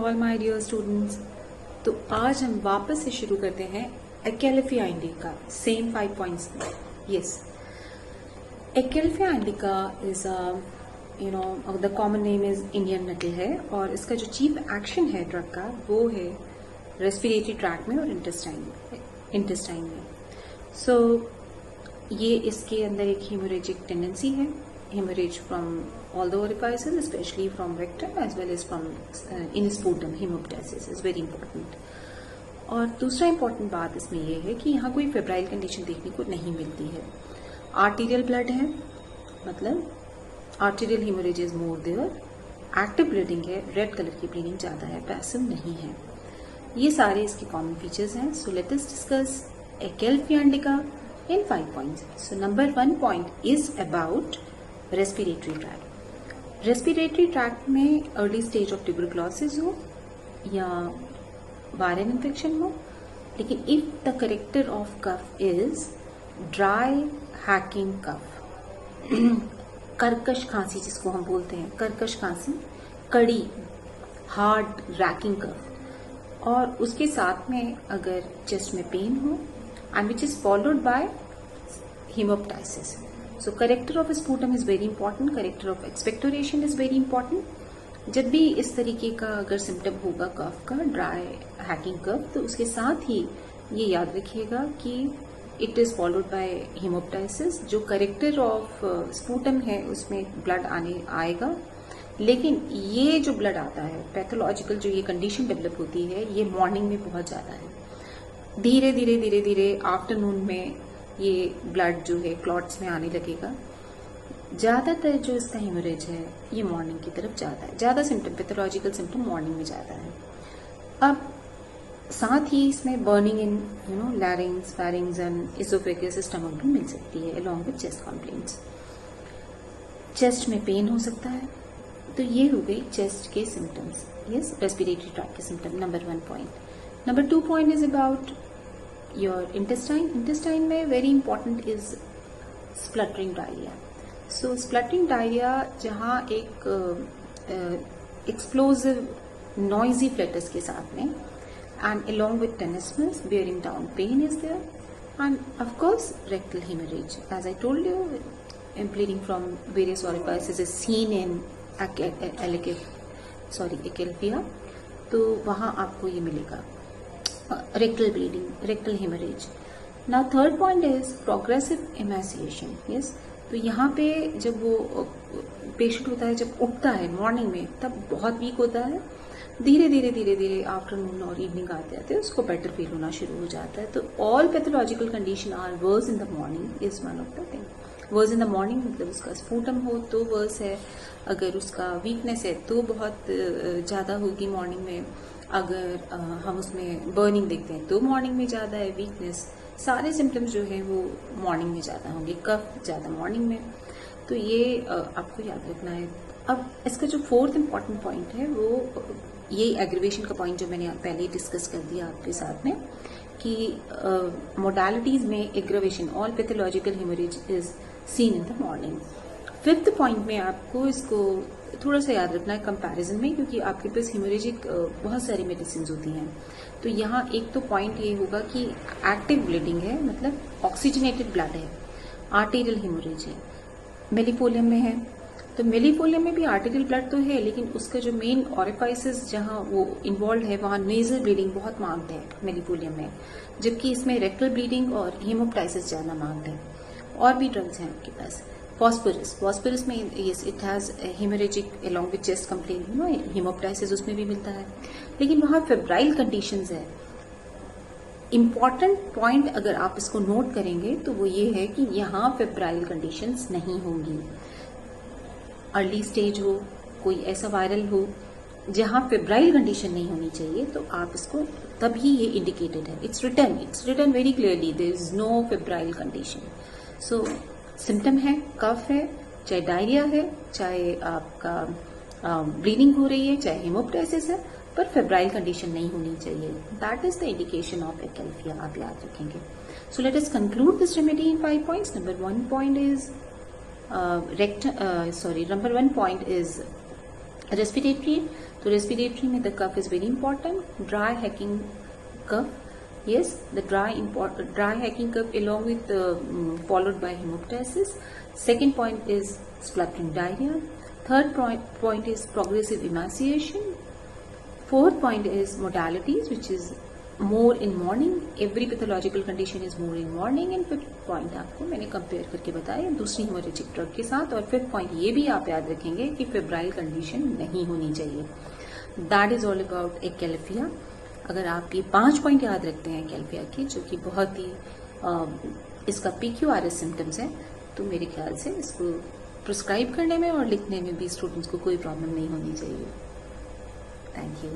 All my dear students. तो आज हम वापस से शुरू करते हैं एकेल्फिया इंडिका, सेम 5 पॉइंट्स में। Yes, Acalypha indica is the common name is Indian nettle है, और इसका जो चीफ एक्शन है ड्रग का वो है रेस्पिरेटरी ट्रैक्ट में और इंटेस्टाइन में। सो ये इसके अंदर एक हेमोरेजिक टेंडेंसी है, hemorrhage from all the orifices, especially from rectum as well as from in sputum. Hemoptysis is very important. और दूसरा important बात इसमें यह है कि यहाँ कोई फेब्राइल कंडीशन देखने को नहीं मिलती है। आर्टीरियल ब्लड है, मतलब arterial haemorrhage is more there, active bleeding है, रेड कलर की ब्लीडिंग ज़्यादा है, पैसिव नहीं है। ये सारे इसके कॉमन फीचर्स हैं। So let us discuss Acalypha indica in 5 points. So number 1 point is about respiratory tract. Respiratory tract में early stage of tuberculosis हो या viral infection हो, लेकिन if the character of cough is dry hacking cough, कर्कश खांसी जिसको हम बोलते हैं, कर्कश खांसी, कड़ी हार्ड रैकिंग कफ, और उसके साथ में अगर चेस्ट में पेन हो and which is followed by hemoptysis. So character of sputum is very important, character of expectoration is very important. जब भी इस तरीके का अगर सिम्टम होगा कफ का, ड्राई हैकिंग कफ, तो उसके साथ ही ये याद रखिएगा कि it is followed by haemoptysis. जो करेक्टर ऑफ स्पूटम है उसमें ब्लड आएगा, लेकिन ये जो ब्लड आता है पैथोलॉजिकल जो ये कंडीशन डेवलप होती है ये मॉर्निंग में बहुत ज़्यादा है। धीरे धीरे आफ्टरनून में ये ब्लड जो है क्लॉट्स में आने लगेगा। ज़्यादातर जो इसका हेमोरेज है ये मॉर्निंग की तरफ जाता है, ज़्यादा सिम्टम पैथोलॉजिकल सिम्टम मॉर्निंग में जाता है। अब साथ ही इसमें burning in larynx, pharynx and oesophagus, stomach भी मिल सकती है along with chest complaints. Chest में पेन हो सकता है। तो ये हो गई चेस्ट के सिम्टम्स, यस, रेस्पिरेटरी ट्रैक्ट के symptom, number 1 point. Number 2 point is about your intestine. Intestine में very important is spluttering diarrhoea. So spluttering diarrhoea जहाँ एक एक्सप्लोजिव नॉइजी फ्लेटस के साथ में and along with tenesmus, bearing down pain is there, and of course rectal hemorrhage. As I told you, bleeding from various orifices is seen in Acalypha, तो वहाँ आपको ये मिलेगा rectal bleeding, rectal haemorrhage. Now third point is progressive emaciation. Yes, तो यहाँ पे जब वो पेशेंट होता है, जब उठता है मॉर्निंग में, तब बहुत वीक होता है। धीरे धीरे आफ्टरनून और इवनिंग आते आते उसको बेटर फील होना शुरू हो जाता है। तो all pathological condition are worse in the morning is one of the thing. Worse in the morning मतलब उसका स्पूटम हो तो वर्स है, अगर उसका वीकनेस है तो बहुत ज़्यादा होगी मॉर्निंग में, अगर हम उसमें बर्निंग देखते हैं तो मॉर्निंग में ज़्यादा है वीकनेस। सारे सिम्टम्स जो है वो मॉर्निंग में ज़्यादा होंगे, कफ ज़्यादा मॉर्निंग में। तो ये आपको याद रखना है। अब इसका जो 4th इम्पॉर्टेंट पॉइंट है वो ये एग्रीवेशन का पॉइंट जो मैंने पहले डिस्कस कर दिया आपके साथ में कि मोडालिटीज में aggravation, all pathological haemorrhage is seen in the morning. 5th point में आपको इसको थोड़ा सा याद रखना है कंपैरिजन में, क्योंकि आपके पास हेमोरेजिक बहुत सारी मेडिसिन होती हैं। तो यहाँ एक तो पॉइंट ये होगा कि एक्टिव ब्लीडिंग है, मतलब ऑक्सीजनेटेड ब्लड है, आर्टेरियल हेमोरेज है, मेलिफोलियम में है। तो मेलिफोलियम में भी आर्टेरियल ब्लड तो है, लेकिन उसका जो मेन ऑरिफाइसिस जहाँ वो इन्वॉल्व है वहाँ नेजल ब्लीडिंग बहुत मार्क्ड है मेलिफोलियम में, जबकि इसमें रेक्टल ब्लीडिंग और हेमोप्टाइसिस ज़्यादा मार्क्ड है। और भी ड्रग्स हैं आपके पास। फॉस्फोरस में it has haemorrhagic along with chest complaint, haemoptysis उसमें भी मिलता है, लेकिन वहाँ फेब्राइल कंडीशंस है। इंपॉर्टेंट पॉइंट अगर आप इसको नोट करेंगे तो वो ये है कि यहाँ फेब्राइल कंडीशंस नहीं होंगी। अर्ली स्टेज हो, कोई ऐसा वायरल हो जहाँ फेब्राइल कंडीशन नहीं होनी चाहिए, तो आप इसको तभी ये इंडिकेटेड है। It's written very clearly, there is no febrile condition. So symptom है, कफ है, चाहे डायरिया है, चाहे आपका ब्लीडिंग हो रही है, चाहे हेमोप्टाइसिस है, पर फेब्राइल कंडीशन नहीं होनी चाहिए। That is the indication of Acalypha, आप याद रखेंगे। So let us conclude this remedy in 5 points. Number 1 point is number 1 point is respiratory, तो रेस्पिरेटरी में the cough is very important. Dry hacking cough, yes, the dry hacking cough along with followed by hemoptysis. Second point is spluttering diarrhea. Third point is progressive emaciation. Fourth point is modalities, which is more in morning. Every pathological condition is more in morning. And fifth point आपको मैंने compare करके बताया दूसरी haemorrhagic drug के साथ. और fifth point ये भी आप याद रखेंगे कि फेब्राइल कंडीशन नहीं होनी चाहिए. That is all about Acalypha. अगर आप ये 5 पॉइंट याद रखते हैं एक्केलेफिया के, जो कि बहुत ही इसका PQRS सिम्टम्स है, तो मेरे ख्याल से इसको प्रिस्क्राइब करने में और लिखने में भी स्टूडेंट्स को कोई प्रॉब्लम नहीं होनी चाहिए. Thank you.